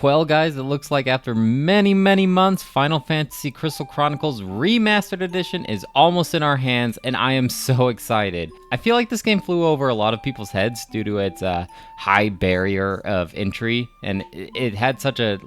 Well, guys, it looks like after many, many months, Final Fantasy Crystal Chronicles Remastered Edition is almost in our hands, and I am so excited. I feel like this game flew over a lot of people's heads due to its high barrier of entry, and it had such a,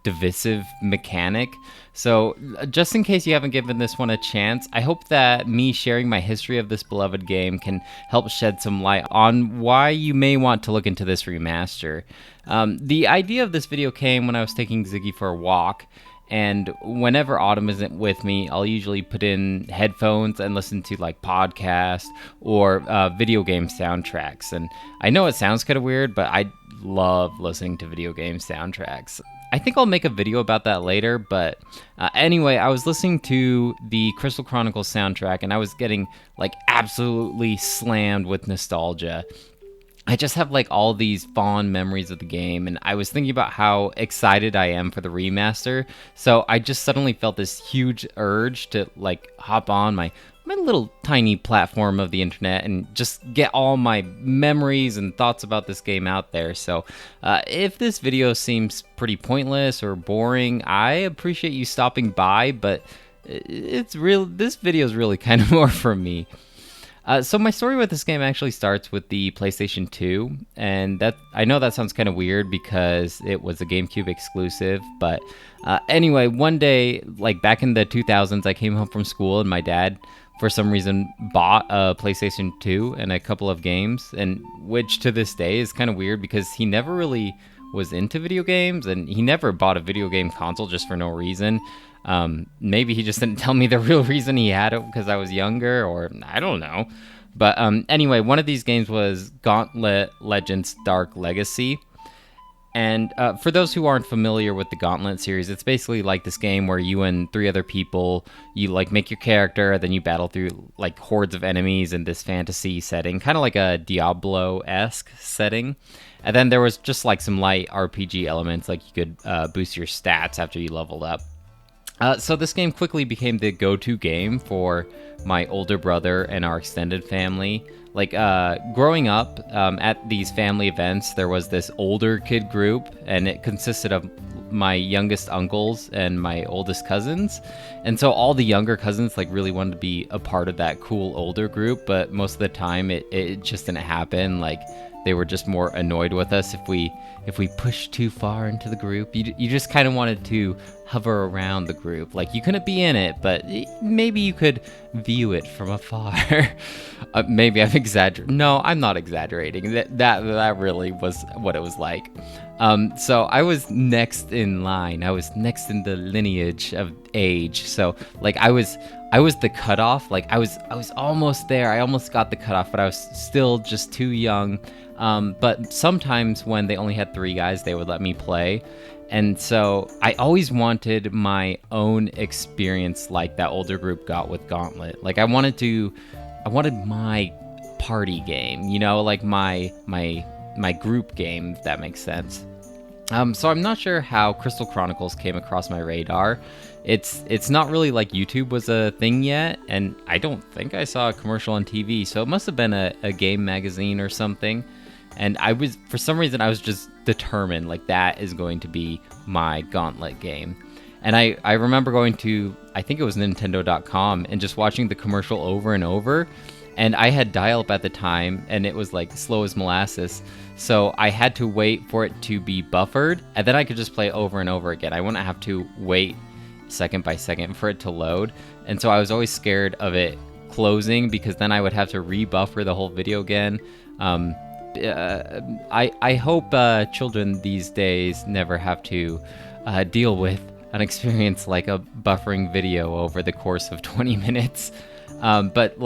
divisive mechanic. So just in case you haven't given this one a chance, I hope that me sharing my history of this beloved game can help shed some light on why you may want to look into this remaster. The idea of this video came when I was taking Ziggy for a walk, and whenever Autumn isn't with me, I'll usually put in headphones and listen to podcasts or video game soundtracks. And I know it sounds kind of weird, but I love listening to video game soundtracks. I think I'll make a video about that later, but anyway, I was listening to the Crystal Chronicles soundtrack, and I was getting absolutely slammed with nostalgia. I just have all these fond memories of the game, and I was thinking about how excited I am for the remaster, so I just suddenly felt this huge urge to hop on my little tiny platform of the internet and just get all my memories and thoughts about this game out there. So if this video seems pretty pointless or boring, I appreciate you stopping by, but this video is really kind of more for me. So my story with this game actually starts with the PlayStation 2, and that I know that sounds kind of weird because it was a GameCube exclusive, but anyway, one day, back in the 2000s, I came home from school and my dad, for some reason, bought a PlayStation 2 and a couple of games, and which to this day is kind of weird because he never really was into video games, and he never bought a video game console just for no reason. Maybe he just didn't tell me the real reason he had it because I was younger, or I don't know. But anyway, one of these games was Gauntlet Legends Dark Legacy. And for those who aren't familiar with the Gauntlet series, it's basically this game where you and 3 other people, you make your character, then you battle through hordes of enemies in this fantasy setting, kind of like a Diablo-esque setting. And then there was just some light RPG elements, you could boost your stats after you leveled up. So this game quickly became the go-to game for my older brother and our extended family. Growing up at these family events, there was this older kid group, and it consisted of my youngest uncles and my oldest cousins. And so all the younger cousins really wanted to be a part of that cool older group, but most of the time it just didn't happen. They were just more annoyed with us if we pushed too far into the group. You just kind of wanted to hover around the group. You couldn't be in it, but maybe you could view it from afar. Maybe I'm exaggerating. No, I'm not exaggerating. That really was what it was like. So I was next in line. I was next in the lineage of age. So I was the cutoff. I was almost there. I almost got the cutoff, but I was still just too young. But sometimes when they only had 3 guys, they would let me play. And so I always wanted my own experience like that older group got with Gauntlet. I wanted my party game, my group game, if that makes sense. So I'm not sure how Crystal Chronicles came across my radar. It's not really YouTube was a thing yet, and I don't think I saw a commercial on TV, so it must have been a game magazine or something. And for some reason, I was just determined, that is going to be my Gauntlet game. And I remember going to, I think it was Nintendo.com, and just watching the commercial over and over. And I had dial-up at the time, and it was slow as molasses. So I had to wait for it to be buffered, and then I could just play over and over again. I wouldn't have to wait second by second for it to load. And so I was always scared of it closing, because then I would have to rebuffer the whole video again. I hope children these days never have to deal with an experience like a buffering video over the course of 20 minutes. But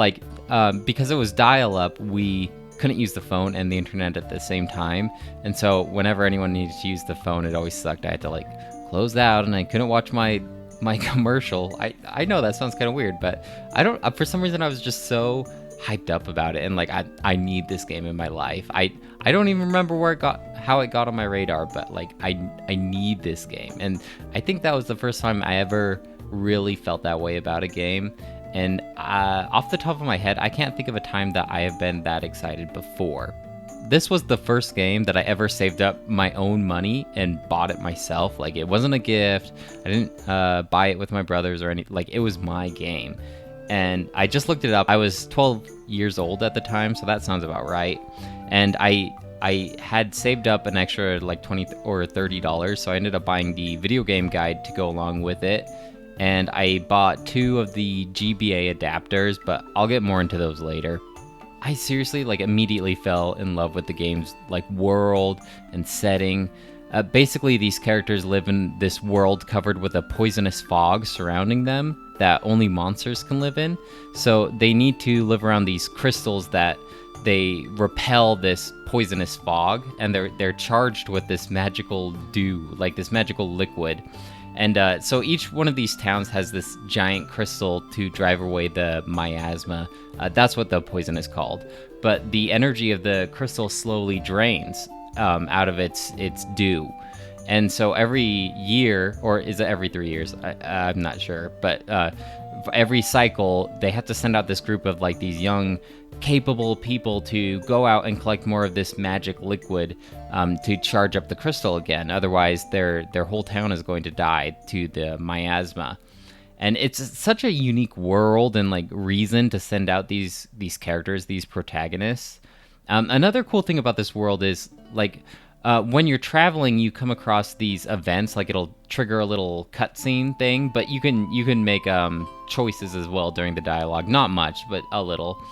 because it was dial-up, we couldn't use the phone and the internet at the same time. And so whenever anyone needed to use the phone, it always sucked. I had to close out, and I couldn't watch my commercial. I know that sounds kind of weird, but I don't. For some reason, I was just so hyped up about it, and I need this game in my life. I don't even remember how it got on my radar, but I need this game. And I think that was the first time I ever really felt that way about a game. And off the top of my head, I can't think of a time that I have been that excited before. this was the first game that I ever saved up my own money and bought it myself. Like, it wasn't a gift. I didn't buy it with my brothers or anything. Like, it was my game. And I just looked it up. I was 12 years old at the time, so that sounds about right. And I had saved up an extra like $20 or $30, so I ended up buying the video game guide to go along with it. And I bought 2 of the GBA adapters, but I'll get more into those later. I seriously like immediately fell in love with the game's like world and setting. Basically, these characters live in this world covered with a poisonous fog surrounding them that only monsters can live in. So they need to live around these crystals that they repel this poisonous fog, and they're charged with this magical dew, like this magical liquid. And so each one of these towns has this giant crystal to drive away the miasma. That's what the poison is called. But the energy of the crystal slowly drains out of its dew. And so every year, or is it every 3 years? I'm not sure. But every cycle, they have to send out this group of like these young, capable people to go out and collect more of this magic liquid to charge up the crystal again. Otherwise, their whole town is going to die to the miasma. And it's such a unique world and like reason to send out these characters, these protagonists. Another cool thing about this world is like when you're traveling, you come across these events. Like it'll trigger a little cutscene thing, but you can make choices as well during the dialogue. Not much, but a little.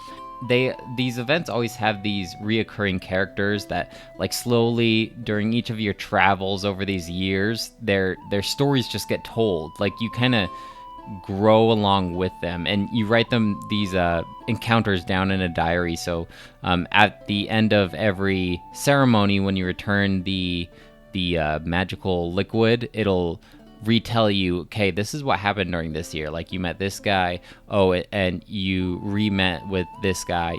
These events always have these reoccurring characters that like slowly during each of your travels over these years, their stories just get told. Like you kind of grow along with them, and you write them these encounters down in a diary. So at the end of every ceremony, when you return the magical liquid, it'll retell you, okay, this is what happened during this year. Like you met this guy, and you re-met with this guy,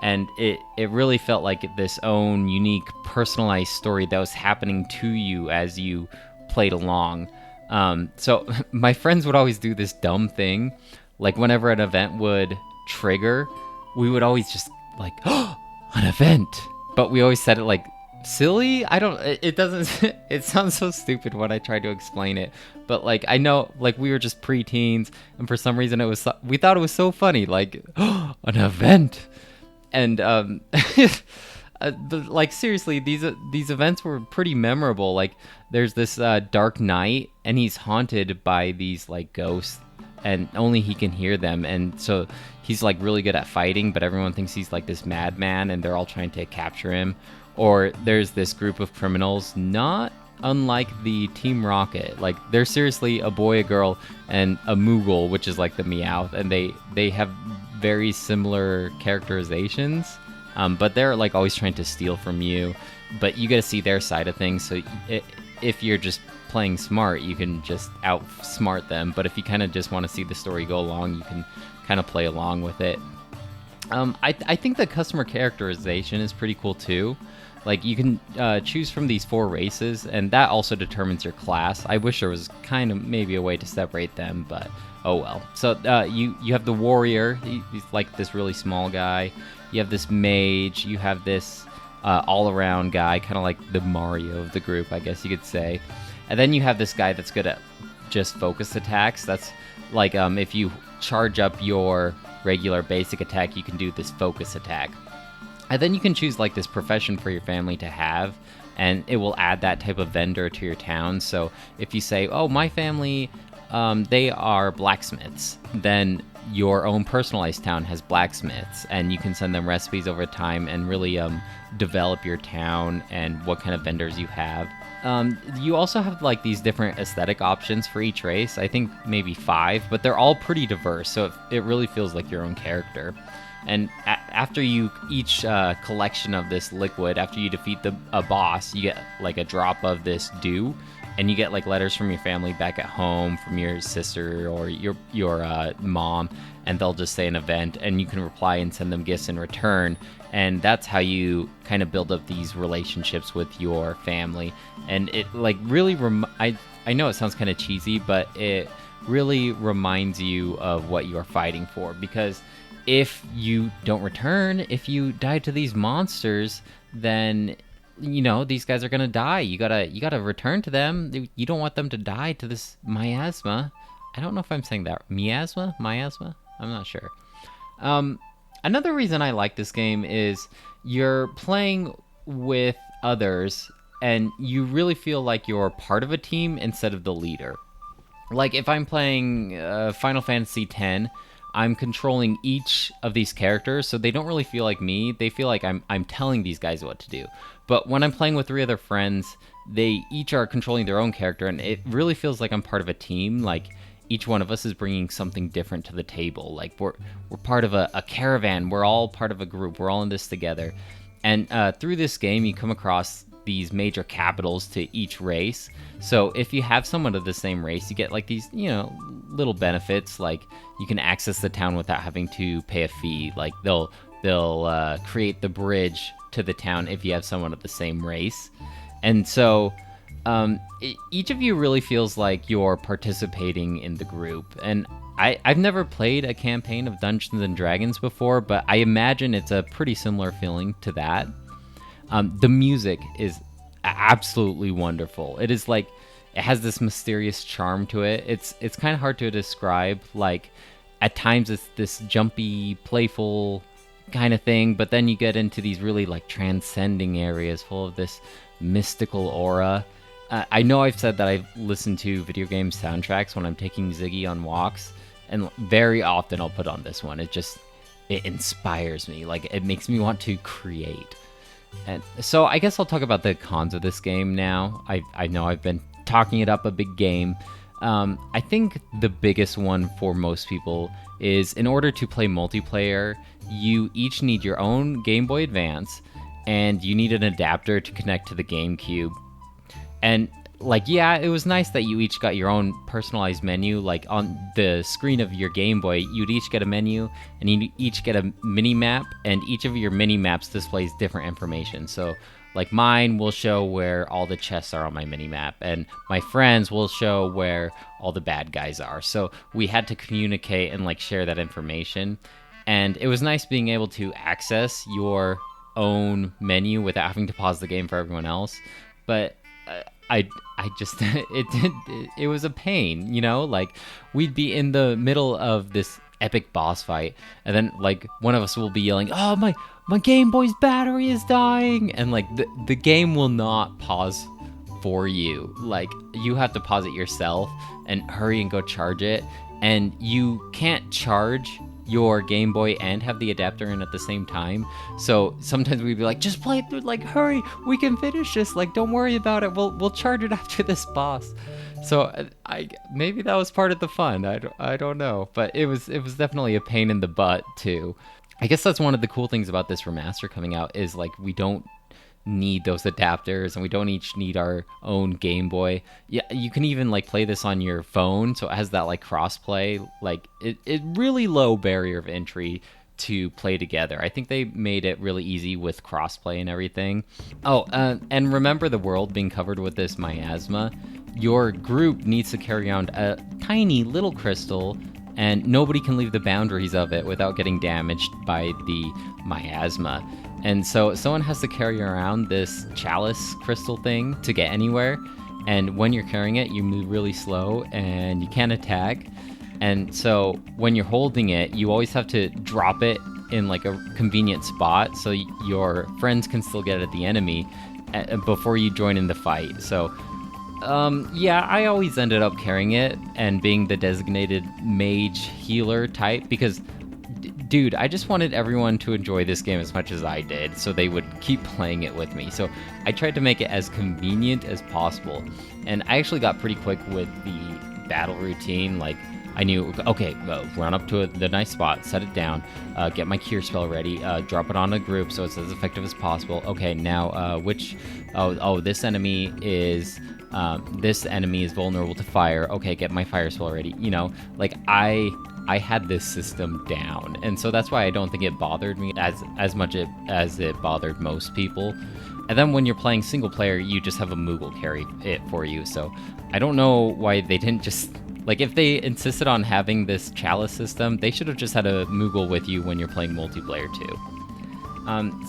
and it really felt like this own unique personalized story that was happening to you as you played along. So my friends would always do this dumb thing. Like whenever an event would trigger, we would always just like, oh, an event. But we always said it like silly. It doesn't, it sounds so stupid when I try to explain it. But like, I know like we were just preteens, and for some reason we thought it was so funny. Like, oh, an event. And, but like seriously, these events were pretty memorable. Like there's this dark knight, and he's haunted by these like ghosts, and only he can hear them. And so he's like really good at fighting, but everyone thinks he's like this madman, and they're all trying to capture him. Or there's this group of criminals, not unlike the Team Rocket. Like they're seriously a boy, a girl, and a Moogle, which is like the Meowth, and they have very similar characterizations. But they're like always trying to steal from you, but you get to see their side of things. So if you're just playing smart, you can just outsmart them. But if you kind of just want to see the story go along, you can kind of play along with it. I think the customer characterization is pretty cool too. Like you can choose from these 4 races, and that also determines your class. I wish there was kind of maybe a way to separate them, but oh well. So you have the warrior. He's like this really small guy. You have this mage. You have this all-around guy, kind of like the Mario of the group, I guess you could say. And then you have this guy that's good at just focus attacks. That's like if you charge up your regular basic attack, you can do this focus attack. And then you can choose like this profession for your family to have, and it will add that type of vendor to your town. So if you say, oh, my family, they are blacksmiths, then your own personalized town has blacksmiths, and you can send them recipes over time and really develop your town and what kind of vendors you have. You also have like these different aesthetic options for each race. I think maybe 5, but they're all pretty diverse, so it really feels like your own character. And after each collection of this liquid, after you defeat a boss, you get like a drop of this dew, and you get like letters from your family back at home, from your sister or your mom, and they'll just say an event, and you can reply and send them gifts in return. And that's how you kind of build up these relationships with your family. And it like really I know it sounds kind of cheesy, but it really reminds you of what you're fighting for. Because if you don't return, if you die to these monsters, then these guys are gonna die. You gotta return to them. You don't want them to die to this miasma. I don't know if I'm saying that miasma. I'm not sure. Another reason I like this game is you're playing with others, and you really feel like you're part of a team instead of the leader. Like if I'm playing Final Fantasy X, I'm controlling each of these characters, so they don't really feel like me. They feel like I'm telling these guys what to do. But when I'm playing with 3 other friends, they each are controlling their own character, and it really feels like I'm part of a team. Like each one of us is bringing something different to the table. Like we're part of a caravan. We're all part of a group. We're all in this together. And through this game, you come across these major capitals to each race. So if you have someone of the same race, you get like these, little benefits. Like you can access the town without having to pay a fee. Like they'll create the bridge to the town if you have someone of the same race. And so each of you really feels like you're participating in the group. And I've never played a campaign of Dungeons and Dragons before, but I imagine it's a pretty similar feeling to that. The music is absolutely wonderful. It is like, it has this mysterious charm to it. It's kind of hard to describe. Like at times it's this jumpy, playful kind of thing, but then you get into these really like transcending areas full of this mystical aura. I know I've said that I've listened to video game soundtracks when I'm taking Ziggy on walks, and very often I'll put on this one. It inspires me. Like it makes me want to create. And so I guess I'll talk about the cons of this game now. I know I've been talking it up a big game. I think the biggest one for most people is, in order to play multiplayer, you each need your own Game Boy Advance, and you need an adapter to connect to the GameCube. And it was nice that you each got your own personalized menu. Like on the screen of your Game Boy, you'd each get a menu, and you each get a mini map, and each of your mini maps displays different information. So like mine will show where all the chests are on my mini map, and my friends will show where all the bad guys are. So we had to communicate and like share that information. And it was nice being able to access your own menu without having to pause the game for everyone else. But I just it was a pain, like we'd be in the middle of this epic boss fight, and then like one of us will be yelling, "Oh, my Game Boy's battery is dying," and like the game will not pause for you. Like you have to pause it yourself and hurry and go charge it, and you can't charge your Game Boy and have the adapter in at the same time. So sometimes we'd be like, just play it through, like hurry, we can finish this, like don't worry about it, we'll charge it after this boss. So I maybe that was part of the fun. I don't know, but it was definitely a pain in the butt too. I guess that's one of the cool things about this remaster coming out, is like we don't need those adapters, and we don't each need our own Game Boy. Yeah, you can even like play this on your phone, so it has that like cross-play. Like it really low barrier of entry to play together. I think they made it really easy with cross-play and everything. Oh, and remember the world being covered with this miasma. Your group needs to carry around a tiny little crystal, and nobody can leave the boundaries of it without getting damaged by the miasma. And so someone has to carry around this chalice crystal thing to get anywhere. And when you're carrying it, you move really slow and you can't attack. And so when you're holding it, you always have to drop it in like a convenient spot so your friends can still get at the enemy before you join in the fight. So I always ended up carrying it and being the designated mage healer type, because dude, I just wanted everyone to enjoy this game as much as I did, so they would keep playing it with me. So I tried to make it as convenient as possible. And I actually got pretty quick with the battle routine. Like, I knew, okay, run up to the nice spot, set it down, get my cure spell ready, drop it on a group so it's as effective as possible. Okay, now this enemy is vulnerable to fire. Okay, get my fire spell ready. Like I had this system down, and so that's why I don't think it bothered me as much as it bothered most people. And then when you're playing single player, you just have a Moogle carry it for you. So I don't know why they didn't just, like, if they insisted on having this chalice system, they should have just had a Moogle with you when you're playing multiplayer too.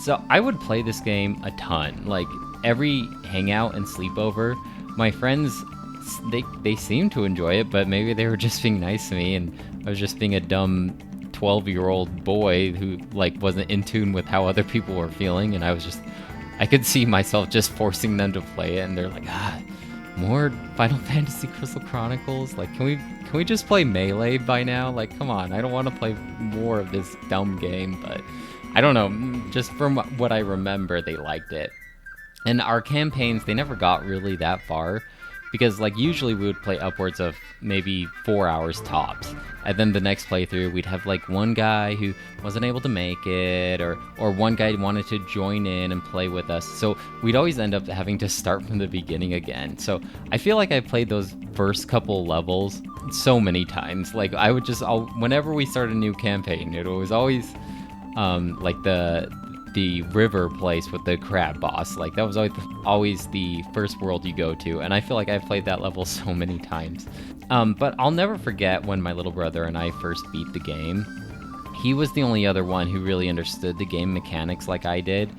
So I would play this game a ton. Like every hangout and sleepover, my friends, they seemed to enjoy it, but maybe they were just being nice to me, and I was just being a dumb 12-year-old boy who like wasn't in tune with how other people were feeling, and I could see myself just forcing them to play it, and they're like, more Final Fantasy Crystal Chronicles? Like, can we just play Melee by now? Like, come on, I don't want to play more of this dumb game, but I don't know, just from what I remember, they liked it. And our campaigns, they never got really that far, because like usually we would play upwards of maybe 4 hours tops, and then the next playthrough we'd have like one guy who wasn't able to make it, or one guy wanted to join in and play with us, so we'd always end up having to start from the beginning again. So I feel like I played those first couple levels so many times. Like I would just, whenever we start a new campaign, it was always like the river place with the crab boss. Like that was always the first world you go to, and I feel like I've played that level so many times. But I'll never forget when my little brother and I first beat the game. He was the only other one who really understood the game mechanics like I did,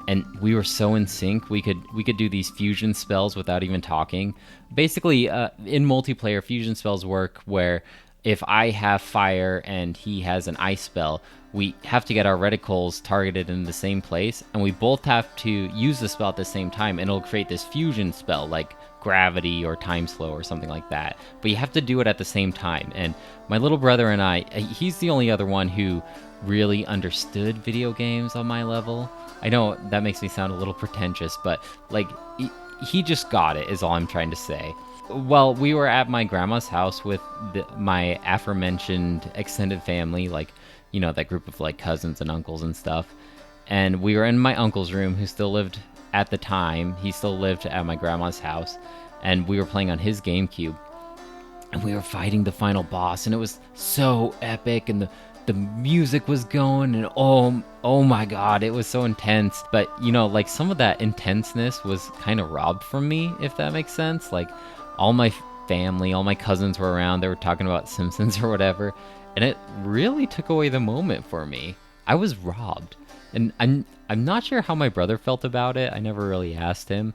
and we were so in sync. We could do these fusion spells without even talking. Basically, in multiplayer, fusion spells work where if I have fire and he has an ice spell, we have to get our reticles targeted in the same place, and we both have to use the spell at the same time, and it'll create this fusion spell like gravity or time slow or something like that. But you have to do it at the same time. And my little brother and I, he's the only other one who really understood video games on my level. I know that makes me sound a little pretentious, but like he just got it, is all I'm trying to say. Well, we were at my grandma's house with my aforementioned extended family, like, you know, that group of like cousins and uncles and stuff. And we were in my uncle's room, who still lived at the time. He still lived at my grandma's house, and we were playing on his GameCube. And we were fighting the final boss, and it was so epic, and the music was going, and oh my god, it was so intense. But you know, like some of that intenseness was kind of robbed from me, if that makes sense. Like all my family, all my cousins were around, they were talking about Simpsons or whatever, and it really took away the moment for me. I was robbed. And I'm not sure how my brother felt about it. I never really asked him.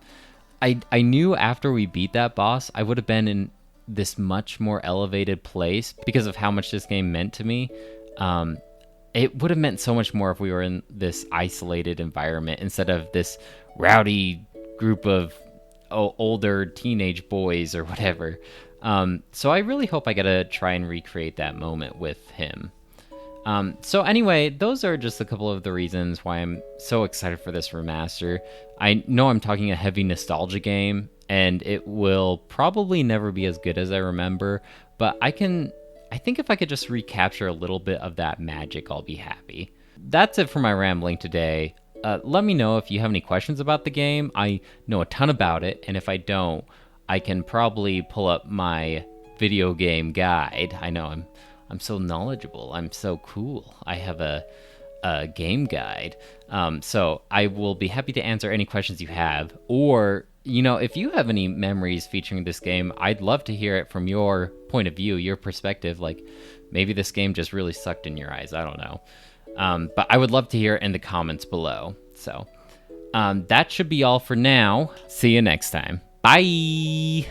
I knew after we beat that boss, I would have been in this much more elevated place because of how much this game meant to me. It would have meant so much more if we were in this isolated environment instead of this rowdy group of older teenage boys or whatever. So I really hope I get to try and recreate that moment with him. So anyway, those are just a couple of the reasons why I'm so excited for this remaster. I know I'm talking a heavy nostalgia game, and it will probably never be as good as I remember, but I think if I could just recapture a little bit of that magic, I'll be happy. That's it for my rambling today. Let me know if you have any questions about the game. I know a ton about it, and if I don't, I can probably pull up my video game guide. I know I'm so knowledgeable. I'm so cool. I have a game guide. So I will be happy to answer any questions you have. Or, you know, if you have any memories featuring this game, I'd love to hear it from your point of view, your perspective. Like, maybe this game just really sucked in your eyes. I don't know. But I would love to hear it in the comments below. So that should be all for now. See you next time. Bye!